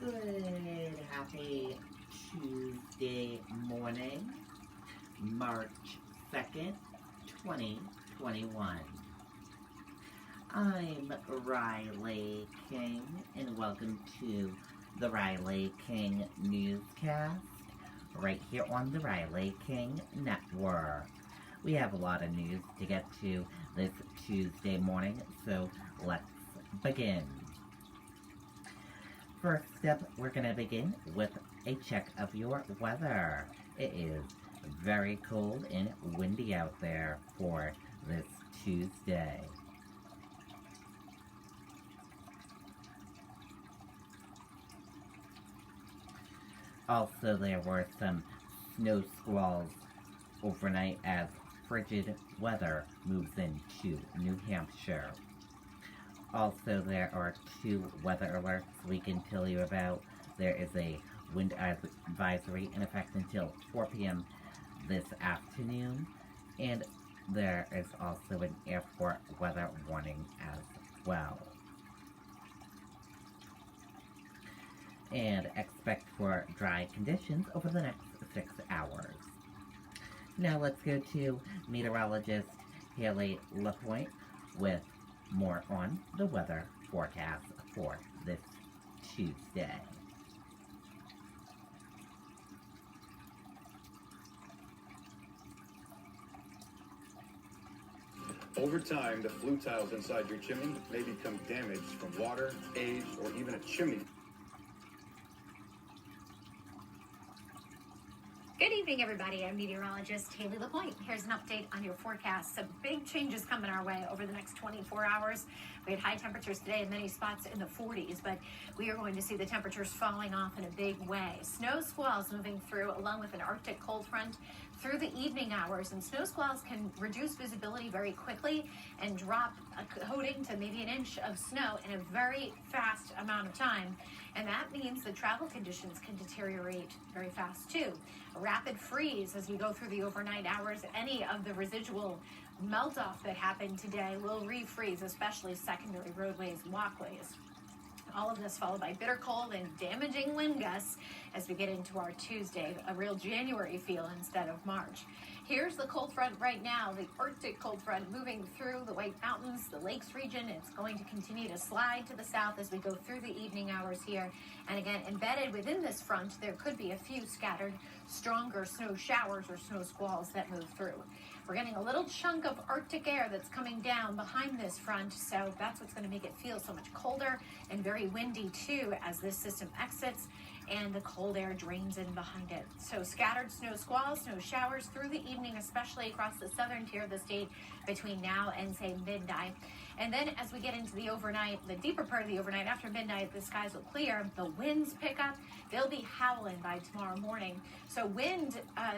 Good, happy Tuesday morning, March 2nd, 2021. I'm Riley King, and welcome to the Riley King Newscast, right here on the Riley King Network. We have a lot of news to get to this Tuesday morning, so let's begin. First up, we're going to begin with a check of your weather. It is very cold and windy out there for this Tuesday. Also, there were some snow squalls overnight as frigid weather moves into New Hampshire. Also, there are two weather alerts we can tell you about. There is a wind advisory in effect until 4 p.m. this afternoon, and there is also an airport weather warning as well. And expect for dry conditions over the next 6 hours. Now let's go to meteorologist Haley LaPointe with more on the weather forecast for this Tuesday. Over time, the flue tiles inside your chimney may become damaged from water, age, or even a chimney. Good evening, everybody. I'm meteorologist Haley LaPointe. Here's an update on your forecast. Some big changes coming our way over the next 24 hours. We had high temperatures today in many spots in the 40s, but we are going to see the temperatures falling off in a big way. Snow squalls moving through along with an Arctic cold front through the evening hours, and snow squalls can reduce visibility very quickly and drop a coating to maybe an inch of snow in a very fast amount of time. And that means the travel conditions can deteriorate very fast too. A rapid freeze as we go through the overnight hours. Any of the residual melt-off that happened today will refreeze, especially secondary roadways, walkways. All of this followed by bitter cold and damaging wind gusts as we get into our Tuesday, a real January feel instead of March. Here's the cold front right now, the Arctic cold front moving through the White Mountains, the Lakes region. It's going to continue to slide to the south as we go through the evening hours here. And again, embedded within this front, there could be a few scattered stronger snow showers or snow squalls that move through. We're getting a little chunk of Arctic air that's coming down behind this front, so that's what's going to make it feel so much colder and very windy too as this system exits and the cold air drains in behind it. So scattered snow squalls, snow showers through the evening, especially across the southern tier of the state between now and say midnight. And then as we get into the overnight, the deeper part of the overnight after midnight, the skies will clear, the winds pick up, they'll be howling by tomorrow morning. So wind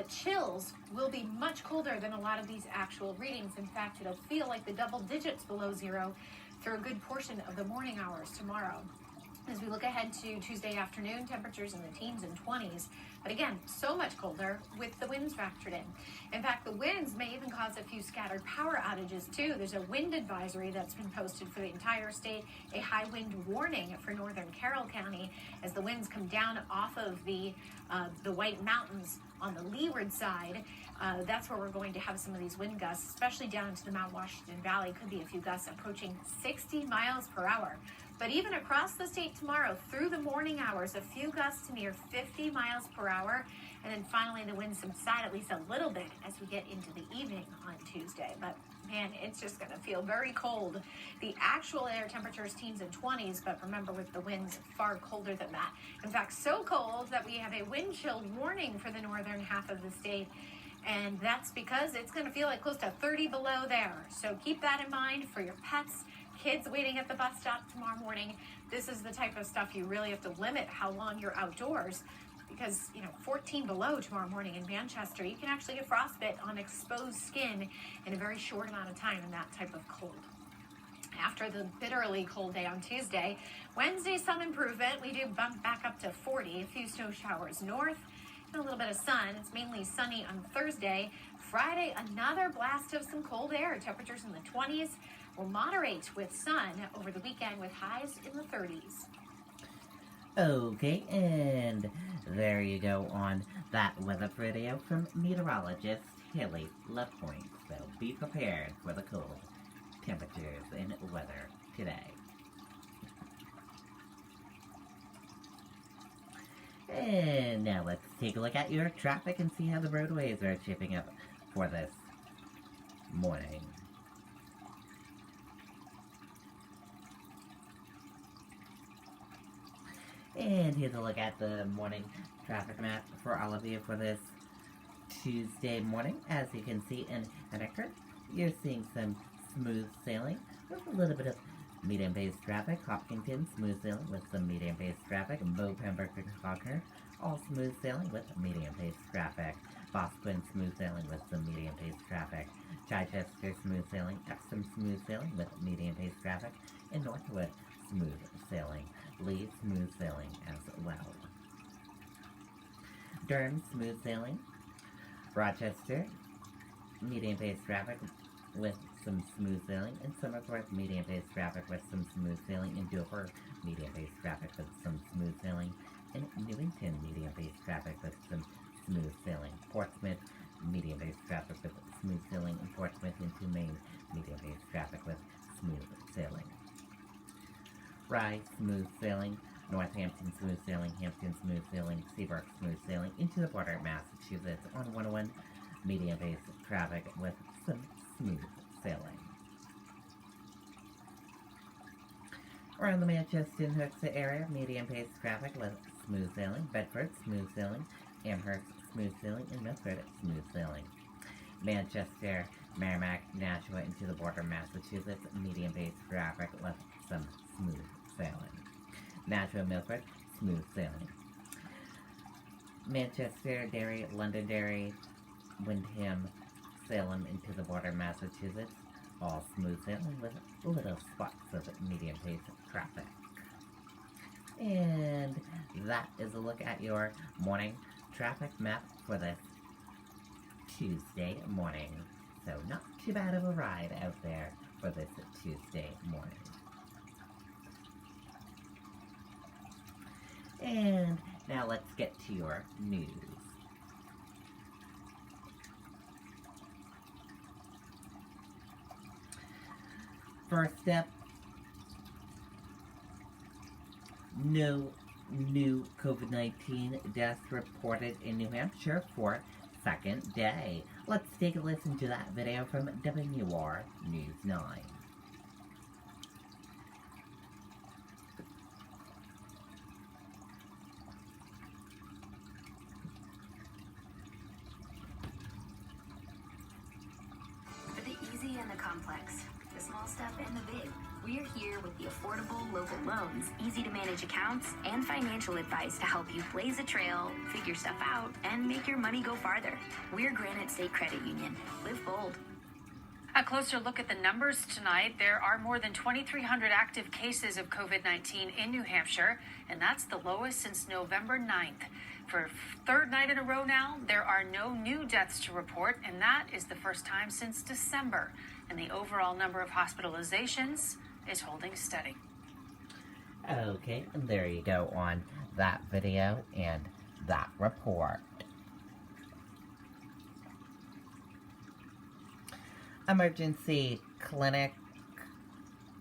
chills will be much colder than a lot of these actual readings. In fact, it'll feel like the double digits below zero through a good portion of the morning hours tomorrow. As we look ahead to Tuesday afternoon, temperatures in the teens and 20s, but again, so much colder with the winds factored in. In fact, the winds may even cause a few scattered power outages too. There's a wind advisory that's been posted for the entire state, a high wind warning for northern Carroll County as the winds come down off of the White Mountains on the leeward side. That's where we're going to have some of these wind gusts, especially down into the Mount Washington Valley. Could be a few gusts approaching 60 miles per hour. But even across the state tomorrow, through the morning hours, a few gusts to near 50 miles per hour. And then finally, the winds subside at least a little bit as we get into the evening on Tuesday. But man, it's just going to feel very cold. The actual air temperature is teens and 20s, but remember with the winds, far colder than that. In fact, so cold that we have a wind chill warning for the northern half of the state. And that's because it's going to feel like close to 30 below there. So keep that in mind for your pets, kids waiting at the bus stop tomorrow morning. This is the type of stuff you really have to limit how long you're outdoors because, 14 below tomorrow morning in Manchester, you can actually get frostbite on exposed skin in a very short amount of time in that type of cold. After the bitterly cold day on Tuesday, Wednesday, some improvement. We do bump back up to 40, a few snow showers north. A little bit of sun. It's mainly sunny on Thursday. Friday, another blast of some cold air. Temperatures in the 20s will moderate with sun over the weekend with highs in the 30s. Okay, and there you go on that weather video from meteorologist Haley LaPointe. So be prepared for the cold temperatures and weather today. And now let's take a look at your traffic and see how the roadways are shaping up for this morning. And here's a look at the morning traffic map for all of you for this Tuesday morning. As you can see in Henniker, you're seeing some smooth sailing with a little bit of medium-paced traffic. Hopkinton, smooth sailing with some medium-paced traffic. Bow, Pembroke, and Faulkner, all smooth sailing with medium-paced traffic. Bosquen, smooth sailing with some medium-paced traffic. Chichester, smooth sailing. Epsom, smooth sailing with medium-paced traffic. And Northwood, smooth sailing. Lee, smooth sailing as well. Durham, smooth sailing. Rochester, medium-paced traffic with some smooth sailing. And Somerforth, medium-paced traffic with some smooth sailing. And Dover, medium-paced traffic with some smooth sailing. And Newington, medium-paced traffic with some smooth sailing. Portsmouth, medium-paced traffic with smooth sailing. And Portsmouth into Maine, medium-paced traffic with smooth sailing. Rye, smooth sailing. Northampton, smooth sailing. Hampton, smooth sailing. Seabrook, smooth sailing. Into the border, Massachusetts on 101, medium-paced traffic with some smooth sailing. Around the Manchester and Hooksett area, medium-paced traffic with smooth sailing. Bedford, smooth sailing. Amherst, smooth sailing. And Milford, smooth sailing. Manchester, Merrimack, Nashua into the border, Massachusetts, medium-paced traffic with some smooth sailing. Nashua, Milford, smooth sailing. Manchester, Derry, Londonderry, Windham, Salem into the border, Massachusetts, all smooth sailing with little spots of medium-paced traffic. And that is a look at your morning traffic map for this Tuesday morning. So not too bad of a ride out there for this Tuesday morning. And now let's get to your news. First up, no new COVID-19 deaths reported in New Hampshire for second day. Let's take a listen to that video from WR News 9. For the easy and the complex, the small stuff and the big, we're here with the affordable local loans, easy to manage accounts, and financial advice to help you blaze a trail, figure stuff out, and make your money go farther. We're Granite State Credit Union. Live bold. A closer look at the numbers tonight. There are more than 2,300 active cases of COVID-19 in New Hampshire, and that's the lowest since November 9th. For third night in a row now, there are no new deaths to report, and that is the first time since December. And the overall number of hospitalizations is holding steady. Okay, and there you go on that video and that report. Emergency clinic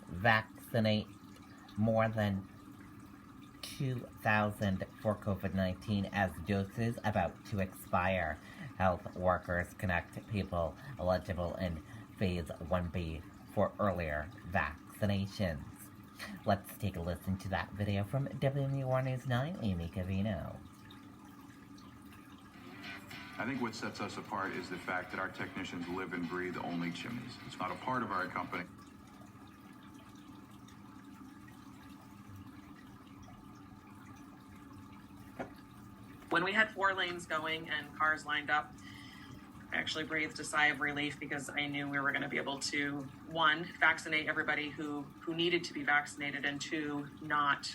vaccinate more than 2,000 for COVID-19 as doses about to expire. Health workers connect people eligible in Phase 1B for earlier vaccinations. Let's take a listen to that video from WR News 9, Amy Cavino. I think what sets us apart is the fact that our technicians live and breathe only chimneys. It's not a part of our company. When we had 4 lanes going and cars lined up, I actually breathed a sigh of relief because I knew we were going to be able to, 1, vaccinate everybody who needed to be vaccinated, and 2, not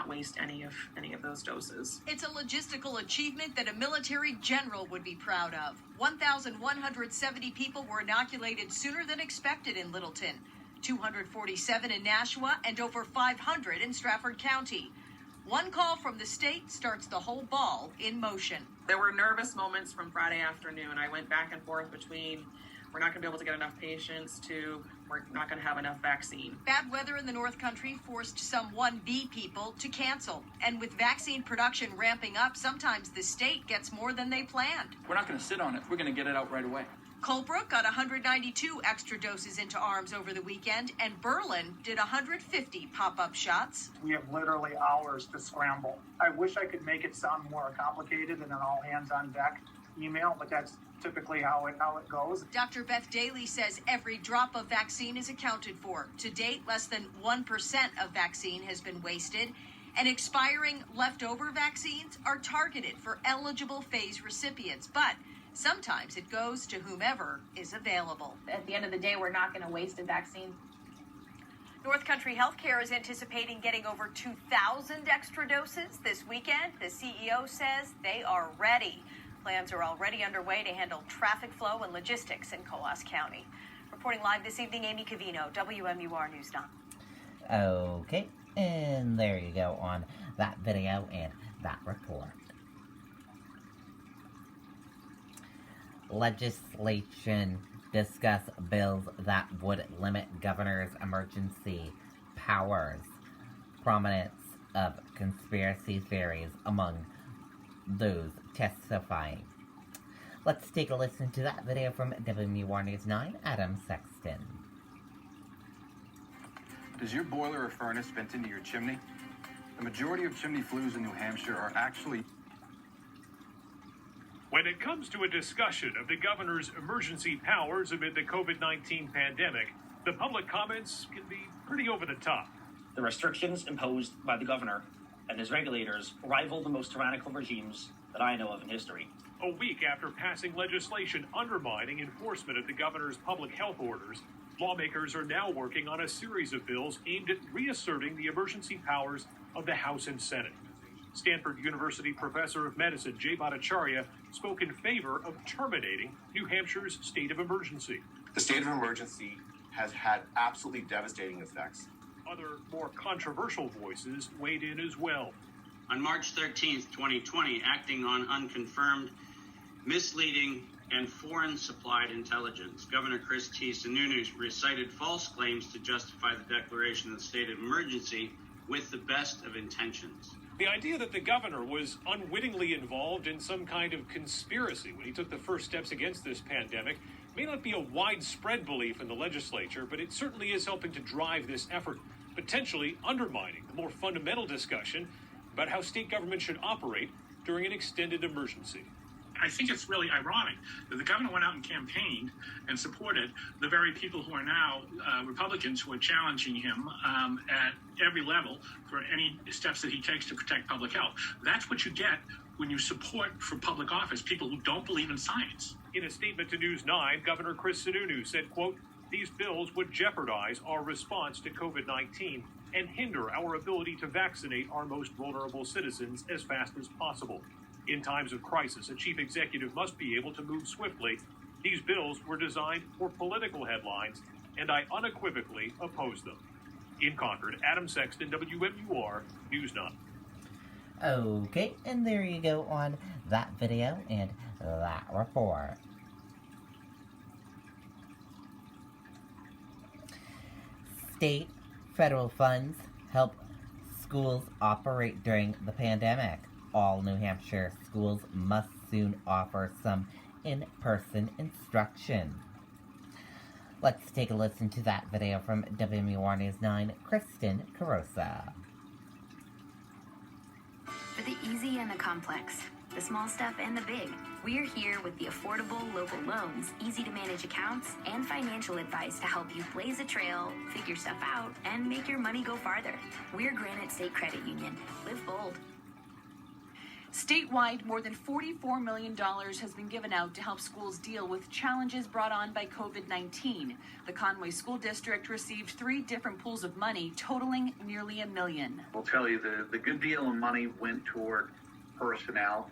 waste any of those doses. It's a logistical achievement that a military general would be proud of. 1,170 people were inoculated sooner than expected in Littleton, 247 in Nashua, and over 500 in Strafford County. One call from the state starts the whole ball in motion. There were nervous moments from Friday afternoon. I went back and forth between we're not going to be able to get enough patients to we're not going to have enough vaccine. Bad weather in the North Country forced some 1B people to cancel. And with vaccine production ramping up, sometimes the state gets more than they planned. We're not going to sit on it. We're going to get it out right away. Colebrook got 192 extra doses into arms over the weekend, and Berlin did 150 pop-up shots. We have literally hours to scramble. I wish I could make it sound more complicated than an all hands on deck email, but that's typically how it goes. Dr. Beth Daly says every drop of vaccine is accounted for. To date, less than 1% of vaccine has been wasted, and expiring leftover vaccines are targeted for eligible phase recipients. But sometimes it goes to whomever is available. At the end of the day, we're not going to waste a vaccine. North Country Healthcare is anticipating getting over 2,000 extra doses this weekend. The CEO says they are ready. Plans are already underway to handle traffic flow and logistics in Colas County. Reporting live this evening, Amy Cavino, WMUR News 9. Okay, and there you go on that video and that report. Legislation discuss bills that would limit governor's emergency powers. Prominence of conspiracy theories among those testifying. Let's take a listen to that video from WMUR News 9, Adam Sexton. Does your boiler or furnace vent into your chimney? The majority of chimney flues in New Hampshire are actually... When it comes to a discussion of the governor's emergency powers amid the COVID-19 pandemic, the public comments can be pretty over the top. The restrictions imposed by the governor and his regulators rival the most tyrannical regimes that I know of in history. A week after passing legislation undermining enforcement of the governor's public health orders, lawmakers are now working on a series of bills aimed at reasserting the emergency powers of the House and Senate. Stanford University professor of medicine Jay Bhattacharya spoke in favor of terminating New Hampshire's state of emergency. The state of emergency has had absolutely devastating effects. Other, more controversial voices weighed in as well. On March 13th, 2020, acting on unconfirmed, misleading, and foreign-supplied intelligence, Governor Chris T. Sununu recited false claims to justify the declaration of the state of emergency with the best of intentions. The idea that the governor was unwittingly involved in some kind of conspiracy when he took the first steps against this pandemic may not be a widespread belief in the legislature, but it certainly is helping to drive this effort, potentially undermining the more fundamental discussion about how state government should operate during an extended emergency. I think it's really ironic that the governor went out and campaigned and supported the very people who are now Republicans who are challenging him at every level for any steps that he takes to protect public health. That's what you get when you support for public office people who don't believe in science. In a statement to News 9, Governor Chris Sununu said, quote, "These bills would jeopardize our response to COVID-19 and hinder our ability to vaccinate our most vulnerable citizens as fast as possible. In times of crisis, a chief executive must be able to move swiftly. These bills were designed for political headlines, and I unequivocally oppose them." In Concord, Adam Sexton, WMUR News 9. Okay, and there you go on that video and that report. State, federal funds help schools operate during the pandemic. All New Hampshire schools must soon offer some in-person instruction. Let's take a listen to that video from WMUR News 9, Kristen Carosa. For the easy and the complex, the small stuff and the big, we're here with the affordable local loans, easy to manage accounts, and financial advice to help you blaze a trail, figure stuff out, and make your money go farther. We're Granite State Credit Union. Live bold. Statewide, more than $44 million has been given out to help schools deal with challenges brought on by COVID-19. The Conway School District received 3 different pools of money, totaling nearly $1 million. I'll tell you, the good deal of money went toward personnel.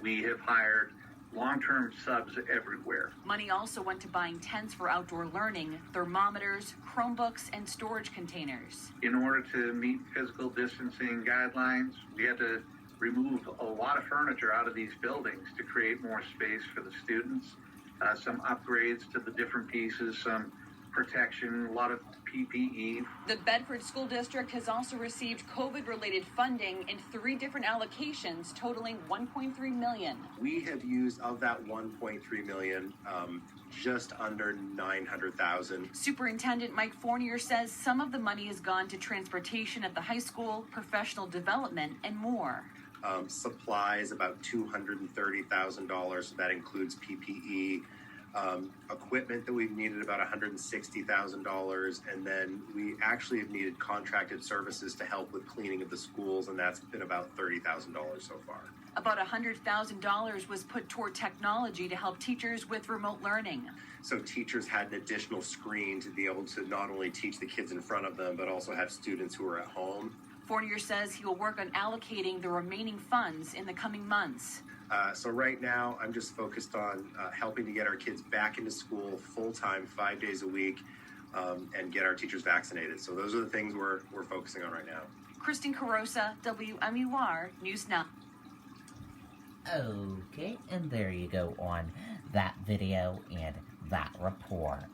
We have hired long-term subs everywhere. Money also went to buying tents for outdoor learning, thermometers, Chromebooks, and storage containers. In order to meet physical distancing guidelines, we had to remove a lot of furniture out of these buildings to create more space for the students. Some upgrades to the different pieces, some protection, a lot of PPE. The Bedford School District has also received COVID-related funding in 3 different allocations totaling $1.3 million. We have used, of that $1.3 million, just under $900,000. Superintendent Mike Fournier says some of the money has gone to transportation at the high school, professional development, and more. Supplies, about $230,000. So that includes PPE. Equipment that we've needed about $160,000, and then we actually have needed contracted services to help with cleaning of the schools, and that's been about $30,000 so far. About $100,000 was put toward technology to help teachers with remote learning. So teachers had an additional screen to be able to not only teach the kids in front of them, but also have students who are at home. Fournier says he will work on allocating the remaining funds in the coming months. So right now, I'm just focused on helping to get our kids back into school full-time, 5 days a week, and get our teachers vaccinated. So those are the things we're focusing on right now. Kristen Carosa, WMUR News Now. Okay, and there you go on that video and that report.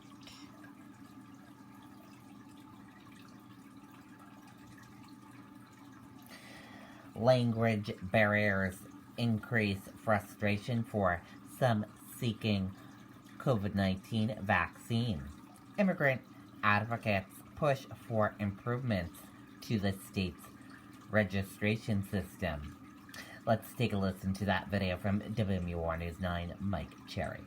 Language barriers increase frustration for some seeking COVID-19 vaccine. Immigrant advocates push for improvements to the state's registration system. Let's take a listen to that video from WMUR News 9, Mike Cherry.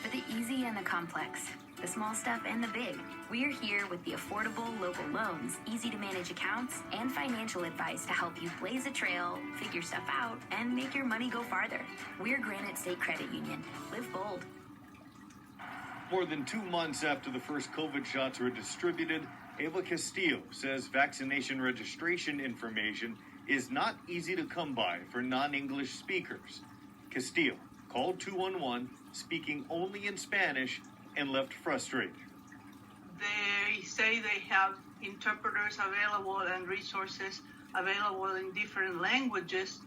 For the easy and the complex, the small stuff and the big, we're here with the affordable local loans, easy to manage accounts, and financial advice to help you blaze a trail, figure stuff out, and make your money go farther. We're Granite State Credit Union. Live bold. More than 2 months after the first COVID shots were distributed, Ava Castillo says vaccination registration information is not easy to come by for non-English speakers. Castillo called 211, speaking only in Spanish, and left frustrated. They say they have interpreters available and resources available in different languages.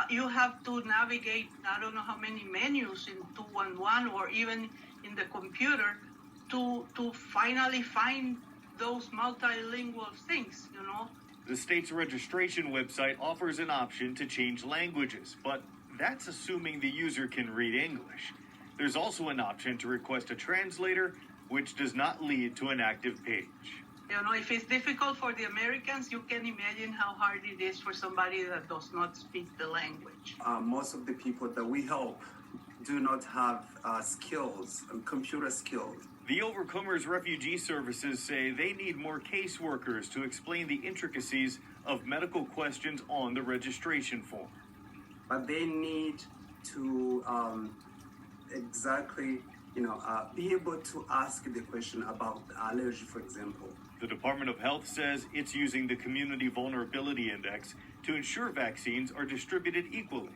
You have to navigate, I don't know how many menus in 211 or even in the computer to finally find those multilingual things, you know. The state's registration website offers an option to change languages, but that's assuming the user can read English. There's also an option to request a translator, which does not lead to an active page. You know, if it's difficult for the Americans, you can imagine how hard it is for somebody that does not speak the language. Most of the people that we help do not have skills, computer skills. The Overcomers Refugee Services say they need more caseworkers to explain the intricacies of medical questions on the registration form. But they need to exactly, be able to ask the question about allergy, for example. The Department of Health says it's using the Community Vulnerability Index to ensure vaccines are distributed equally.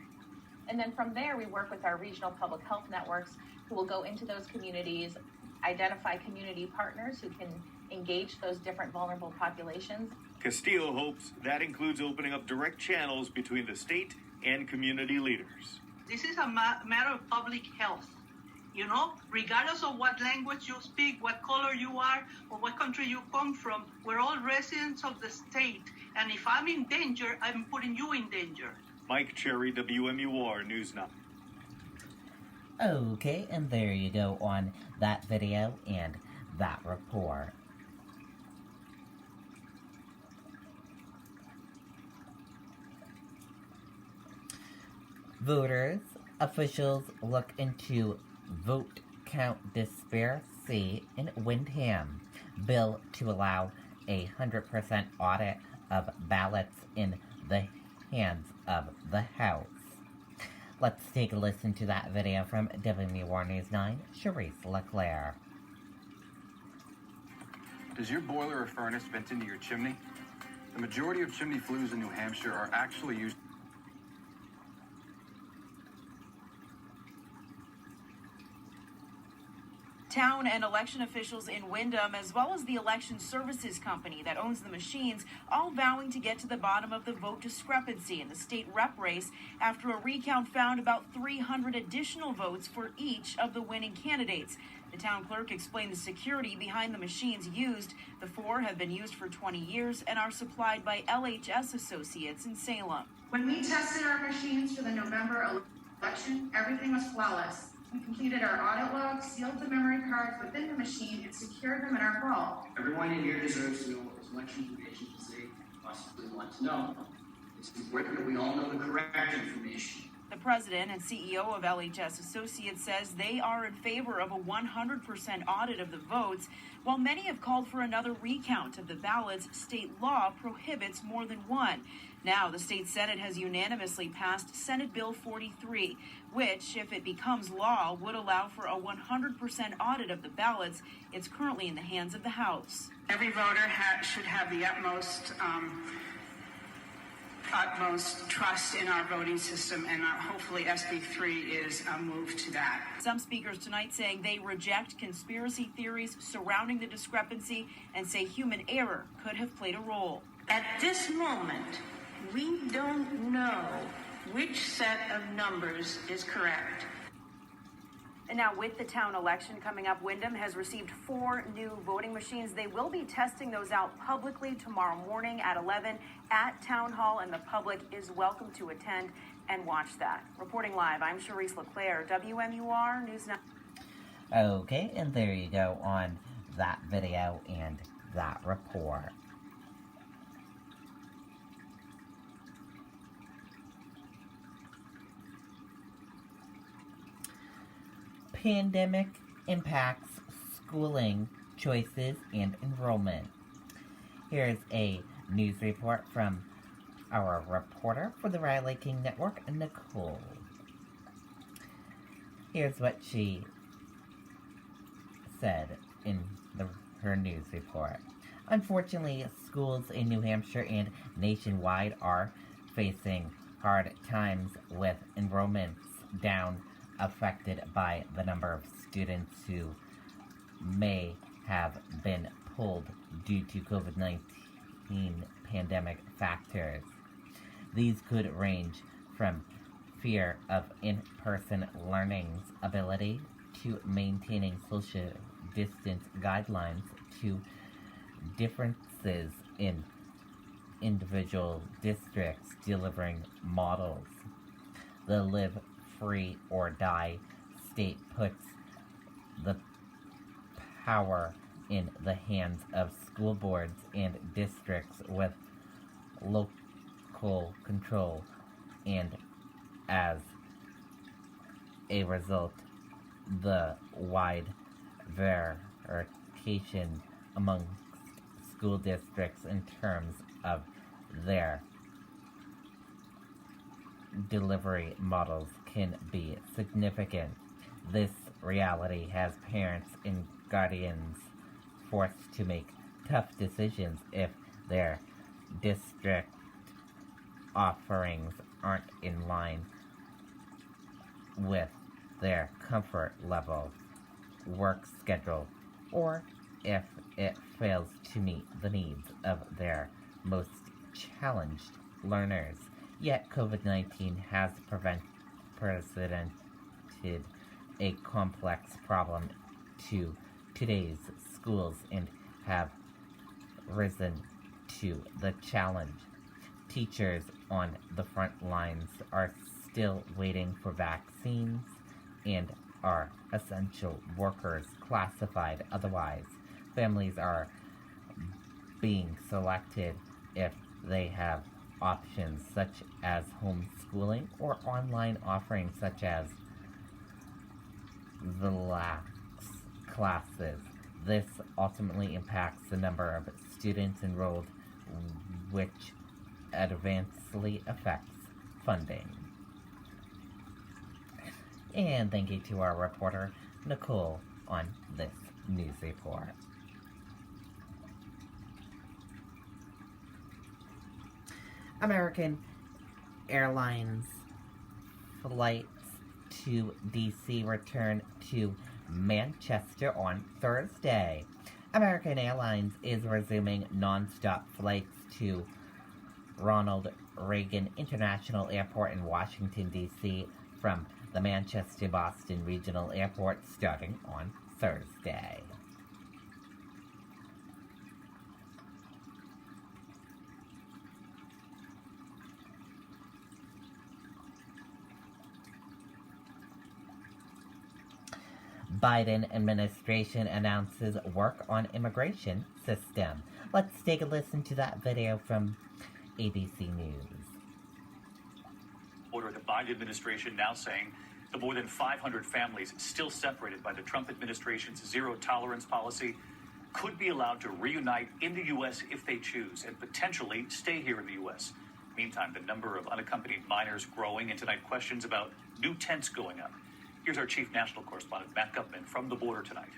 And then from there, we work with our regional public health networks who will go into those communities, identify community partners who can engage those different vulnerable populations. Castillo hopes that includes opening up direct channels between the state and community leaders. This is a matter of public health. You know, regardless of what language you speak, what color you are, or what country you come from, we're all residents of the state. And if I'm in danger, I'm putting you in danger. Mike Cherry, WMUR News 9. Okay, and there you go on that video and that report. Voters, officials look into vote count disparity in Windham. Bill to allow 100% audit of ballots in the hands of the House. Let's take a listen to that video from WMUR News 9, Charisse Leclerc. Does your boiler or furnace vent into your chimney? The majority of chimney flues in New Hampshire are actually used. Town and election officials in Windham, as well as the election services company that owns the machines, all vowing to get to the bottom of the vote discrepancy in the state rep race after a recount found about 300 additional votes for each of the winning candidates. The town clerk explained the security behind the machines used. The 4 have been used for 20 years and are supplied by LHS Associates in Salem. When we tested our machines for the November election, everything was flawless. We completed our audit log, sealed the memory cards within the machine, and secured them in our vault. Everyone in here deserves to know what election information they possibly want to know. It's important that we all know the correct information. The president and CEO of LHS Associates says they are in favor of a 100% audit of the votes. While many have called for another recount of the ballots, state law prohibits more than one. Now, the state Senate has unanimously passed Senate Bill 43, which, if it becomes law, would allow for a 100% audit of the ballots. It's currently in the hands of the House. Every voter should have the utmost trust in our voting system, and hopefully SB 3 is a move to that. Some speakers tonight saying they reject conspiracy theories surrounding the discrepancy and say human error could have played a role. At this moment, we don't know which set of numbers is correct. And now, with the town election coming up, Windham has received 4 new voting machines. They will be testing those out publicly tomorrow morning at 11 at Town Hall, and the public is welcome to attend and watch that. Reporting live, I'm Charisse LeClaire, WMUR News 9. Okay, and there you go on that video and that report. Pandemic impacts schooling choices and enrollment. Here's a news report from our reporter for the Riley King Network, Nicole. Here's what she said in her news report. Unfortunately, schools in New Hampshire and nationwide are facing hard times with enrollments down, affected by the number of students who may have been pulled due to COVID-19 pandemic factors. These could range from fear of in-person learning's ability to maintaining social distance guidelines to differences in individual districts delivering models. The Live Free or Die state puts the power in the hands of school boards and districts with local control, and as a result, the wide variation among school districts in terms of their delivery models can be significant. This reality has parents and guardians forced to make tough decisions if their district offerings aren't in line with their comfort level, work schedule, or if it fails to meet the needs of their most challenged learners. Yet COVID-19 has presented a complex problem to today's schools and have risen to the challenge. Teachers on the front lines are still waiting for vaccines and are essential workers classified otherwise. Families are being selected if they have options such as homeschooling or online offerings such as the lax classes. This ultimately impacts the number of students enrolled, which adversely affects funding. And thank you to our reporter, Nicole, on this news report. American Airlines flights to D.C. return to Manchester on Thursday. American Airlines is resuming non-stop flights to Ronald Reagan International Airport in Washington, D.C. from the Manchester-Boston Regional Airport starting on Thursday. Biden administration announces work on immigration system. Let's take a listen to that video from ABC News. Order the Biden administration now saying the more than 500 families still separated by the Trump administration's zero-tolerance policy could be allowed to reunite in the U.S. if they choose and potentially stay here in the U.S. Meantime, the number of unaccompanied minors growing, and tonight questions about new tents going up. Here's our chief national correspondent, Matt Gutman, from the border tonight.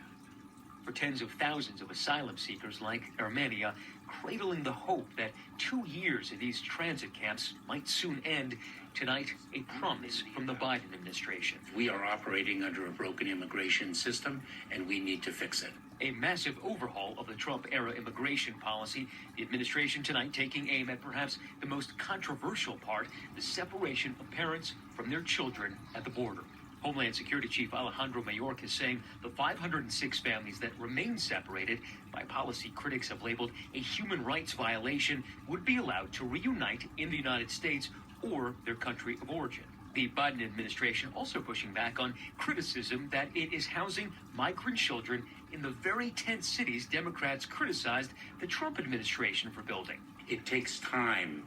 For tens of thousands of asylum seekers like Armenia, cradling the hope that 2 years in these transit camps might soon end, tonight a promise from the Biden administration. We are operating under a broken immigration system, and we need to fix it. A massive overhaul of the Trump-era immigration policy, the administration tonight taking aim at perhaps the most controversial part, the separation of parents from their children at the border. Homeland Security Chief Alejandro Mayorkas saying the 506 families that remain separated by policy critics have labeled a human rights violation would be allowed to reunite in the United States or their country of origin. The Biden administration also pushing back on criticism that it is housing migrant children in the very tent cities Democrats criticized the Trump administration for building. It takes time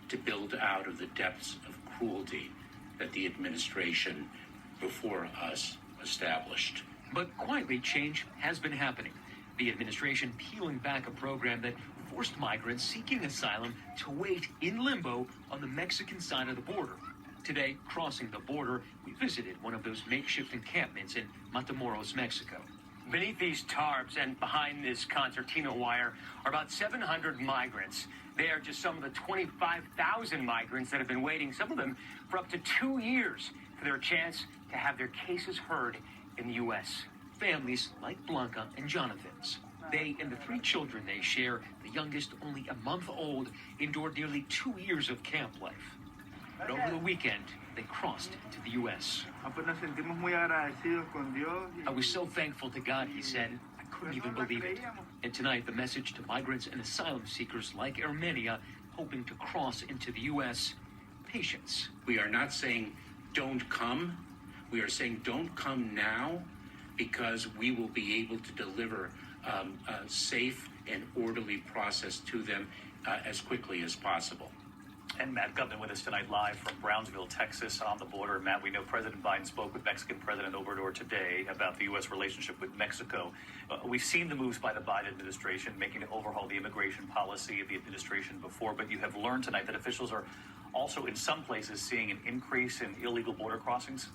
to build out of the depths of cruelty that the administration before us established. But quietly, change has been happening. The administration peeling back a program that forced migrants seeking asylum to wait in limbo on the Mexican side of the border. Today, crossing the border, we visited one of those makeshift encampments in Matamoros, Mexico. Beneath these tarps and behind this concertina wire are about 700 migrants. They are just some of the 25,000 migrants that have been waiting, some of them for up to 2 years, for their chance to have their cases heard in the U.S. Families like Blanca and Jonathan's. They and the 3 children they share, the youngest only a month old, endured nearly 2 years of camp life. But over the weekend, they crossed into the U.S. I was so thankful to God, he said. I couldn't even believe it. And tonight, the message to migrants and asylum seekers like Armenia hoping to cross into the U.S. Patience. We are not saying don't come. We are saying don't come now because we will be able to deliver a safe and orderly process to them as quickly as possible. And Matt Gutman with us tonight live from Brownsville, Texas, on the border. Matt, we know President Biden spoke with Mexican President Obrador today about the U.S. relationship with Mexico. We've seen the moves by the Biden administration making to overhaul the immigration policy of the administration before, but you have learned tonight that officials are also in some places seeing an increase in illegal border crossings.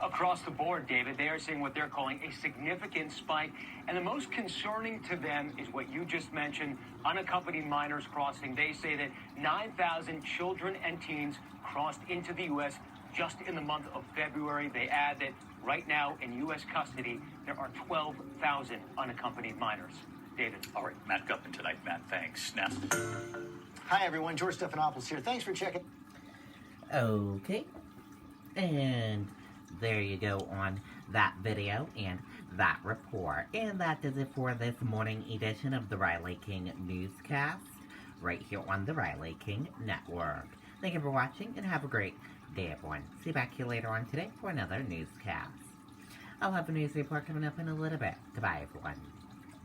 Across the board, David, they are seeing what they're calling a significant spike. And the most concerning to them is what you just mentioned, unaccompanied minors crossing. They say that 9,000 children and teens crossed into the U.S. just in the month of February. They add that right now in U.S. custody, there are 12,000 unaccompanied minors. David. All right, Matt Gutman tonight. Matt, thanks. Now. Hi, everyone. George Stephanopoulos here. Thanks for checking. Okay. And there you go on that video and that report. And that does it for this morning edition of the Riley King Newscast, right here on the Riley King Network. Thank you for watching, and have a great day, everyone. See you back here later on today for another newscast. I'll have a news report coming up in a little bit. Goodbye, everyone.